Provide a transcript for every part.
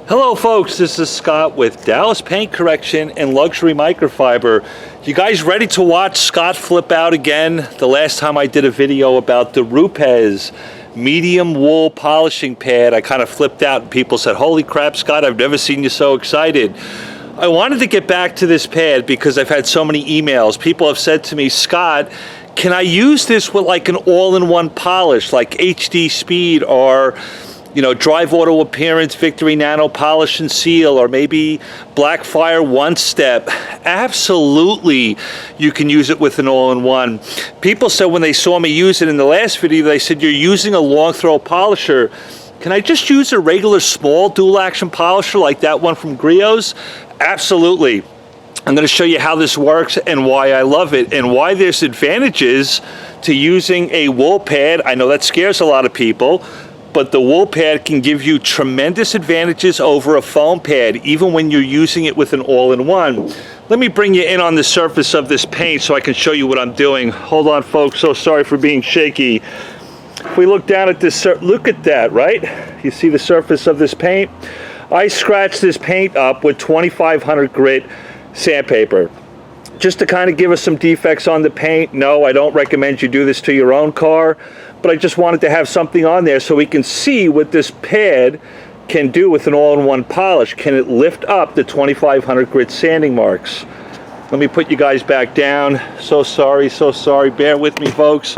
Hello folks, this is Scott with Dallas Paint Correction and Luxury Microfiber. You guys ready to watch Scott flip out again? The last time I did a video about the Rupes medium wool polishing pad, I kind of flipped out and people said, holy crap Scott, I've never seen you so excited. I wanted to get back to this pad because I've had so many emails. People have said to me, Scott, can I use this with like an all-in-one polish like HD Speed or Drive Auto Appearance, Victory Nano Polish and Seal, or maybe Blackfire One Step? Absolutely, you can use it with an all-in-one. People said when they saw me use it in the last video, they said, you're using a long throw polisher. Can I just use a regular small dual action polisher like that one from Griot's? Absolutely. I'm going to show you how this works and why I love it and why there's advantages to using a wool pad. I know that scares a lot of people, but the wool pad can give you tremendous advantages over a foam pad, even when you're using it with an all-in-one. Let me bring you in on the surface of this paint so I can show you what I'm doing. Hold on, folks, so sorry for being shaky. If we look down at this, look at that, right? You see the surface of this paint? I scratched this paint up with 2500 grit sandpaper. Just to kind of give us some defects on the paint. No, I don't recommend you do this to your own car, but I just wanted to have something on there so we can see what this pad can do with an all-in-one polish. Can it lift up the 2500 grit sanding marks? Let me put you guys back down. So sorry, bear with me folks.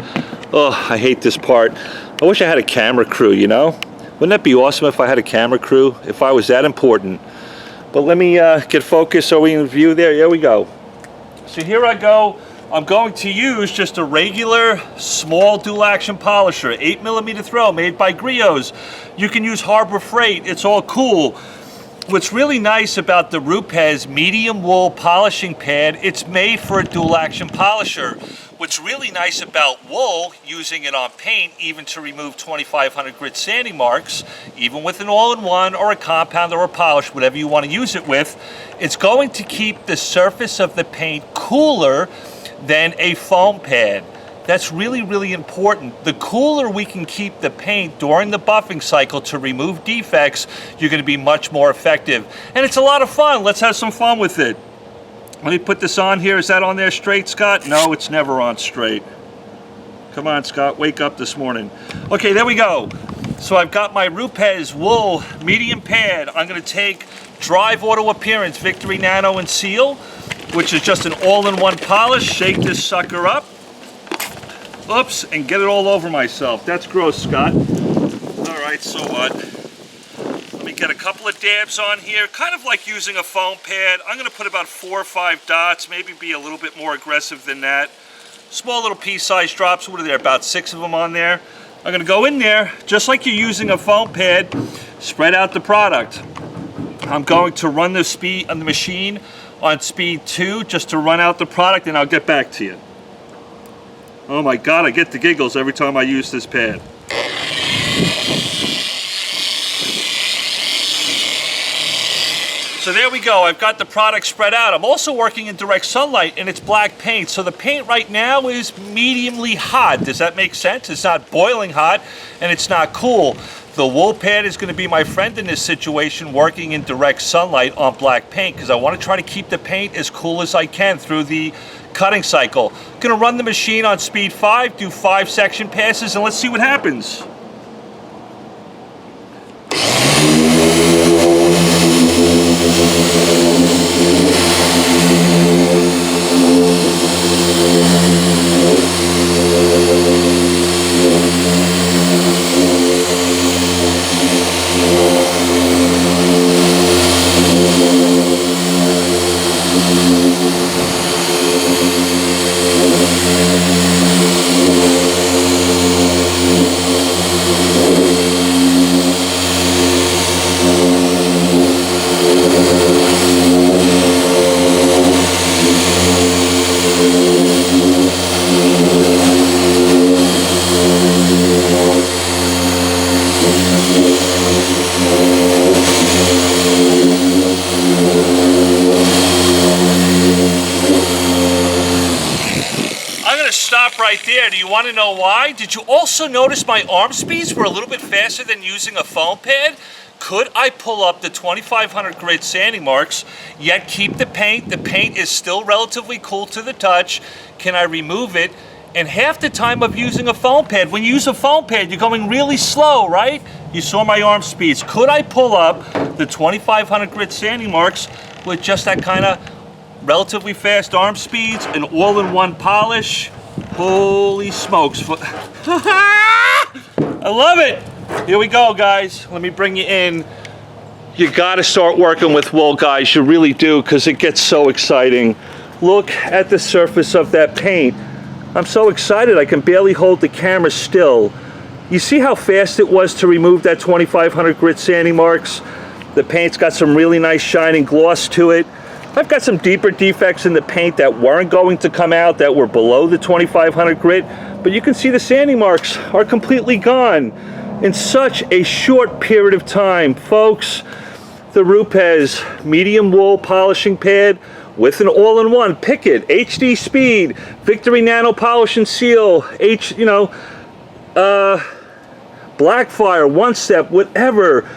Oh, I hate this part. I wish I had a camera crew, Wouldn't that be awesome if I had a camera crew, if I was that important? But let me get focused so we can view there. Here we go. So here I go. I'm going to use just a regular small dual action polisher, 8mm throw made by Griot's. You can use Harbor Freight, it's all cool. What's really nice about the Rupes medium wool polishing pad, it's made for a dual action polisher. What's really nice about wool, using it on paint, even to remove 2500 grit sanding marks, even with an all-in-one or a compound or a polish, whatever you want to use it with, it's going to keep the surface of the paint cooler than a foam pad. That's really, really important. The cooler we can keep the paint during the buffing cycle to remove defects, you're going to be much more effective. And it's a lot of fun. Let's have some fun with it. Let me put this on here. Is that on there straight, Scott? No, it's never on straight. Come on, Scott, wake up this morning. Okay, there we go. So I've got my Rupes wool medium pad. I'm going to take Drive Auto Appearance, Victory Nano and Seal, which is just an all-in-one polish. Shake this sucker up. Oops, and get it all over myself. That's gross, Scott. All right, so what? Let me get a couple of dabs on here, kind of like using a foam pad. I'm going to put about 4 or 5 dots, maybe be a little bit more aggressive than that. Small little pea-sized drops. What are there? About 6 of them on there. I'm going to go in there, just like you're using a foam pad, spread out the product. I'm going to run the speed on the machine on speed 2 just to run out the product, and I'll get back to you. Oh my God, I get the giggles every time I use this pad. So there we go, I've got the product spread out. I'm also working in direct sunlight and it's black paint. So the paint right now is mediumly hot. Does that make sense? It's not boiling hot and it's not cool. The wool pad is going to be my friend in this situation, working in direct sunlight on black paint, because I want to try to keep the paint as cool as I can through the cutting cycle. Going to run the machine on speed 5, do 5 section passes, and let's see what happens. Stop right there. Do you want to know why? Did you also notice my arm speeds were a little bit faster than using a foam pad? Could I pull up the 2500 grit sanding marks, yet keep the paint? The paint is still relatively cool to the touch. Can I remove it? And half the time of using a foam pad, when you use a foam pad, you're going really slow, right? You saw my arm speeds. Could I pull up the 2500 grit sanding marks with just that kind of relatively fast arm speeds and all-in-one polish? Holy smokes. I love it. Here we go, guys. Let me bring you in. You gotta start working with wool, guys. You really do, because it gets so exciting. Look at the surface of that paint. I'm so excited I can barely hold the camera still. You see how fast it was to remove that 2500 grit sanding marks? The paint's got some really nice shining gloss to it. I've got some deeper defects in the paint that weren't going to come out, that were below the 2500 grit, but you can see the sanding marks are completely gone in such a short period of time. Folks, the Rupes medium wool polishing pad with an all-in-one, pick it, HD speed, Victory Nano Polish and Seal, Blackfire, One Step, whatever.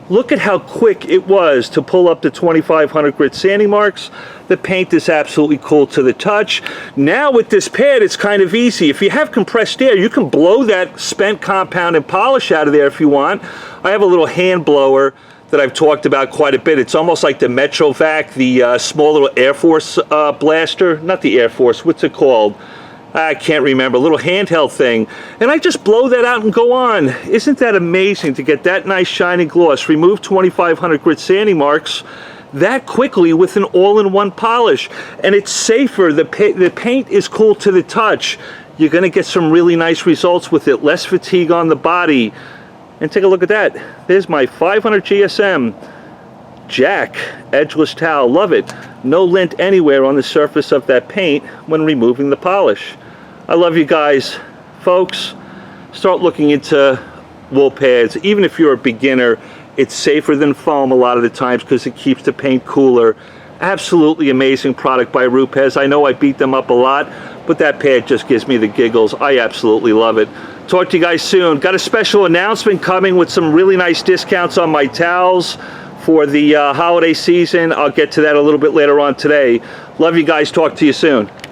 Look at how quick it was to pull up the 2500 grit sanding marks. The paint is absolutely cool to the touch. Now with this pad, it's kind of easy. If you have compressed air, you can blow that spent compound and polish out of there if you want. I have a little hand blower that I've talked about quite a bit. It's almost like the MetroVac, the small little Air Force blaster. Not the Air Force, what's it called? I can't remember, a little handheld thing. And I just blow that out and go on. Isn't that amazing to get that nice shiny gloss, remove 2500 grit sanding marks that quickly with an all-in-one polish? And it's safer, the paint is cool to the touch. You're gonna get some really nice results with it, less fatigue on the body. And take a look at that. There's my 500 GSM Jack edgeless towel. Love it. No lint anywhere on the surface of that paint when removing the polish. I love you guys. Folks, start looking into wool pads. Even if you're a beginner, it's safer than foam a lot of the times because it keeps the paint cooler. Absolutely amazing product by Rupes. I know I beat them up a lot, but that pad just gives me the giggles. I absolutely love it. Talk to you guys soon. Got a special announcement coming with some really nice discounts on my towels for the holiday season. I'll get to that a little bit later on today. Love you guys. Talk to you soon.